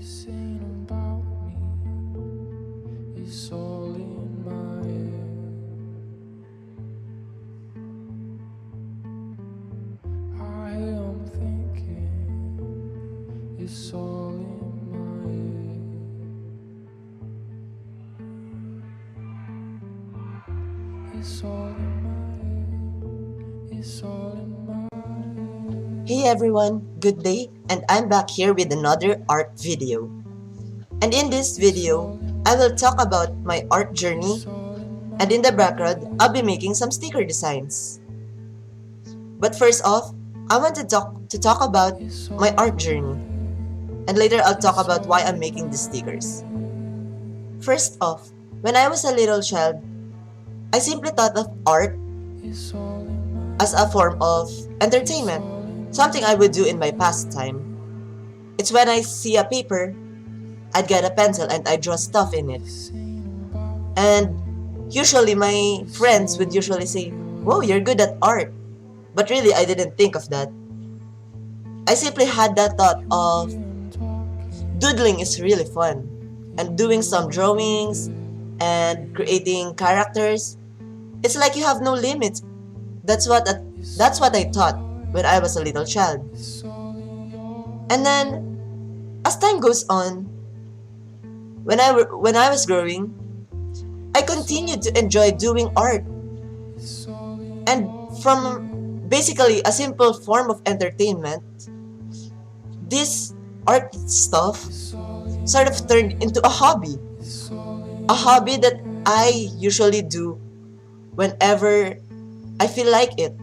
saying about me is all in my head. I am thinking it's all in my head. It's all in my head. It's all in my head. Hey everyone, good day, and I'm back here with another art video. And in this video, I will talk about my art journey, and in the background, I'll be making some sticker designs. But first off, I want to talk about my art journey, and later I'll talk about why I'm making these stickers. First off, when I was a little child, I simply thought of art as a form of entertainment, something I would do in my pastime. It's when I see a paper, I'd get a pencil and I'd draw stuff in it. And usually my friends would usually say, "Whoa, you're good at art." But really, I didn't think of that. I simply had that thought of doodling is really fun. And doing some drawings and creating characters, it's like you have no limits. That's what I thought when I was a little child. And then, as time goes on, when I was growing, I continued to enjoy doing art. And from basically a simple form of entertainment, this art stuff sort of turned into a hobby. A hobby that I usually do whenever I feel like it.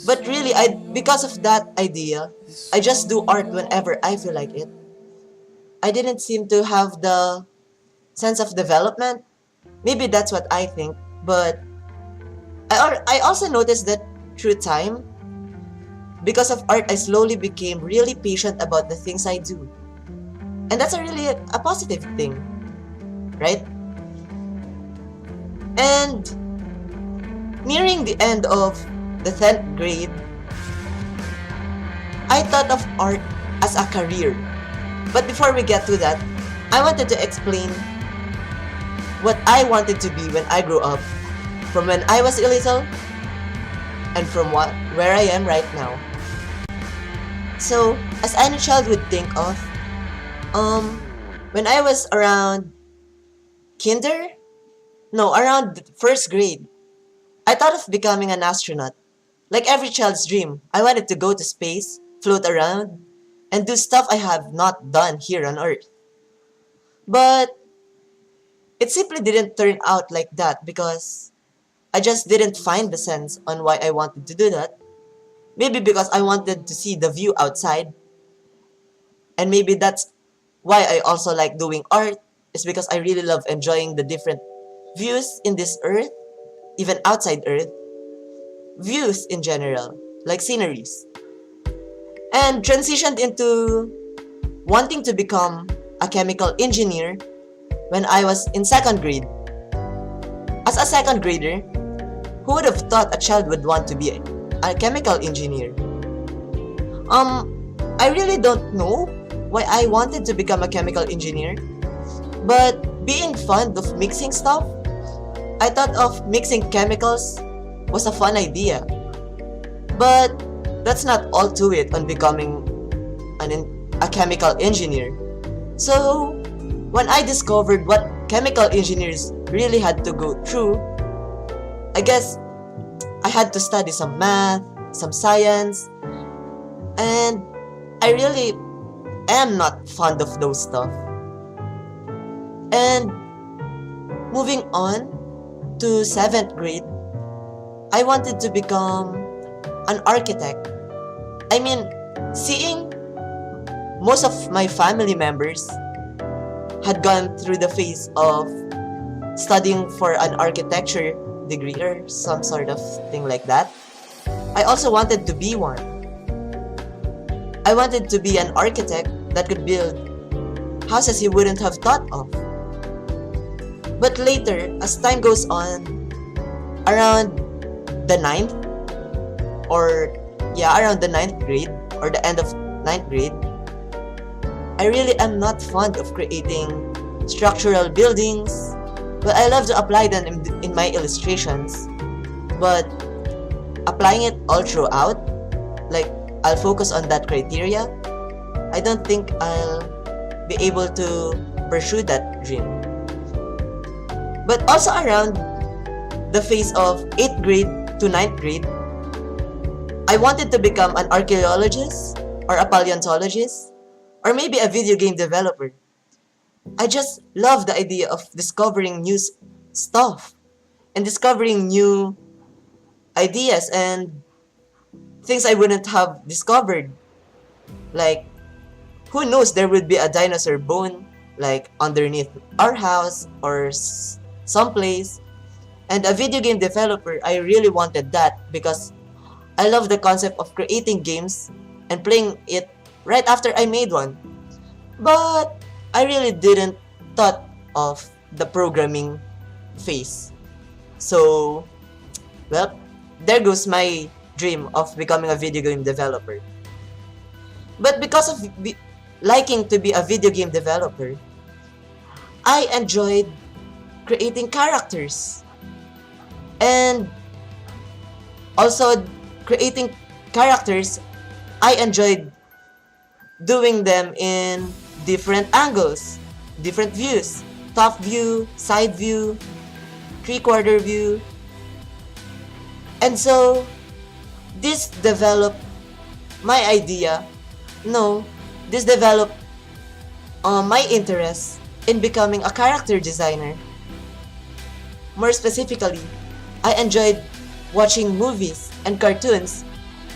But really, because of that idea, I just do art whenever I feel like it. I didn't seem to have the sense of development. Maybe that's what I think, but I also noticed that through time, because of art, I slowly became really patient about the things I do. And that's a positive thing, right? And nearing the end of the 10th grade, I thought of art as a career. But before we get to that, I wanted to explain what I wanted to be when I grew up, from when I was little, and from where I am right now. So, as any child would think of, when I was around around first grade, I thought of becoming an astronaut. Like every child's dream, I wanted to go to space, float around, and do stuff I have not done here on Earth. But it simply didn't turn out like that because I just didn't find the sense on why I wanted to do that. Maybe because I wanted to see the view outside. And maybe that's why I also like doing art, is because I really love enjoying the different views in this Earth, even outside Earth. Views in general, like sceneries. And transitioned into wanting to become a chemical engineer when I was in second grade. As a second grader, who would have thought a child would want to be a chemical engineer? I really don't know why I wanted to become a chemical engineer, but being fond of mixing stuff, I thought of mixing chemicals was a fun idea. But that's not all to it on becoming a chemical engineer. So, when I discovered what chemical engineers really had to go through, I guess I had to study some math, some science, and I really am not fond of those stuff. And moving on to 7th grade, I wanted to become an architect. I mean, seeing most of my family members had gone through the phase of studying for an architecture degree or some sort of thing like that, I also wanted to be one. I wanted to be an architect that could build houses you wouldn't have thought of. But later, as time goes on, around the ninth or around the ninth grade or the end of ninth grade, I really am not fond of creating structural buildings. Well, I love to apply them in my illustrations, but applying it all throughout, like I'll focus on that criteria, I don't think I'll be able to pursue that dream. But also around the phase of 8th grade to 9th grade, I wanted to become an archaeologist or a paleontologist or maybe a video game developer. I just love the idea of discovering new stuff and discovering new ideas and things I wouldn't have discovered. Like, who knows, there would be a dinosaur bone like underneath our house or someplace. And a video game developer, I really wanted that because I love the concept of creating games and playing it right after I made one. But I really didn't thought of the programming phase. So, well, there goes my dream of becoming a video game developer. But because of liking to be a video game developer, I enjoyed creating characters and also creating characters. I enjoyed doing them in different angles, different views, top view, side view, three-quarter view. And so this developed my idea. No, this developed my interest in becoming a character designer. More specifically, I enjoyed watching movies and cartoons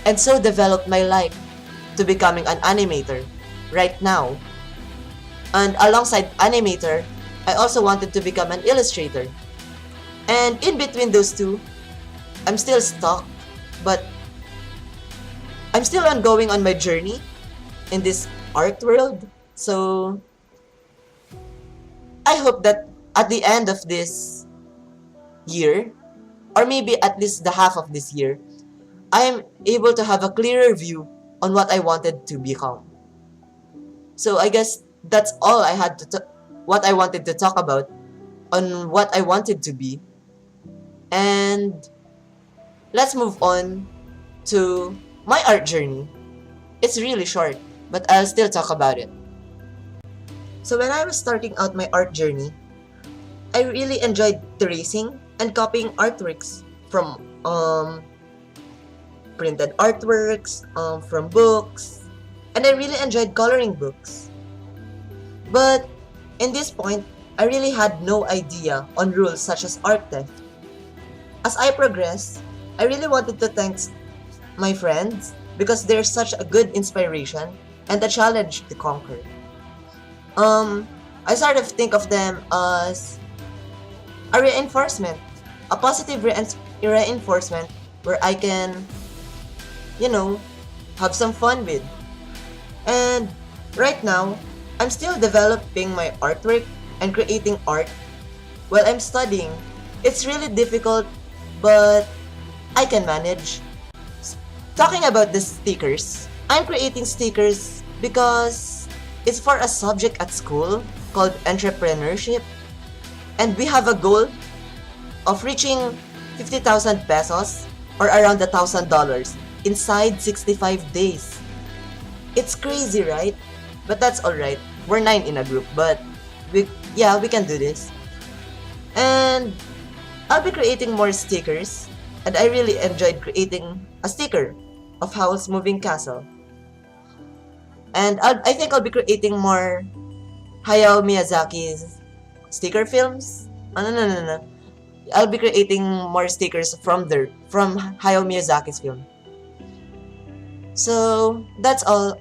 and so developed my life to becoming an animator right now. And alongside animator, I also wanted to become an illustrator. And in between those two, I'm still stuck, but I'm still ongoing on my journey in this art world. So I hope that at the end of this year, or maybe at least the half of this year, I am able to have a clearer view on what I wanted to become. So I guess that's all I had to what I wanted to talk about on what I wanted to be. And let's move on to my art journey. It's really short, but I'll still talk about it. So when I was starting out my art journey, I really enjoyed tracing and copying artworks from printed artworks, from books, and I really enjoyed coloring books. But in this point, I really had no idea on rules such as art theft. As I progressed, I really wanted to thank my friends because they're such a good inspiration and a challenge to conquer. I sort of think of them as a reinforcement, a positive reinforcement where I can, have some fun with. And right now, I'm still developing my artwork and creating art while I'm studying. It's really difficult, but I can manage. Talking about the stickers, I'm creating stickers because it's for a subject at school called entrepreneurship, and we have a goal of reaching 50,000 pesos or around $1,000 inside 65 days. It's crazy, right? But that's alright. We're 9 in a group, but we can do this. And I'll be creating more stickers, and I really enjoyed creating a sticker of Howl's Moving Castle. And I think I'll be creating more Hayao Miyazaki's sticker films. No. I'll be creating more stickers from Hayao Miyazaki's film. So that's all.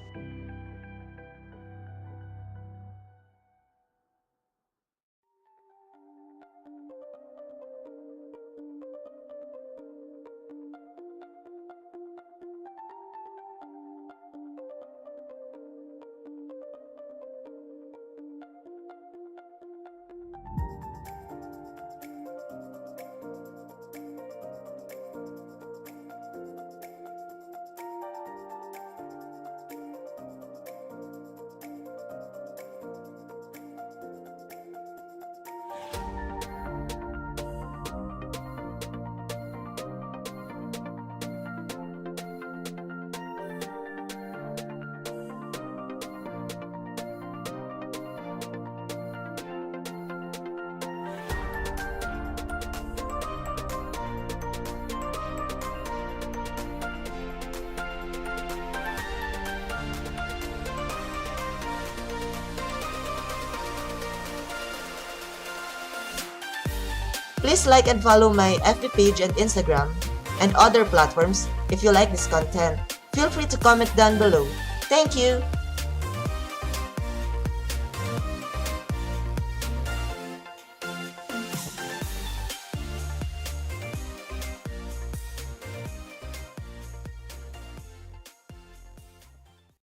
Please like and follow my FB page and Instagram and other platforms if you like this content. Feel free to comment down below. Thank you!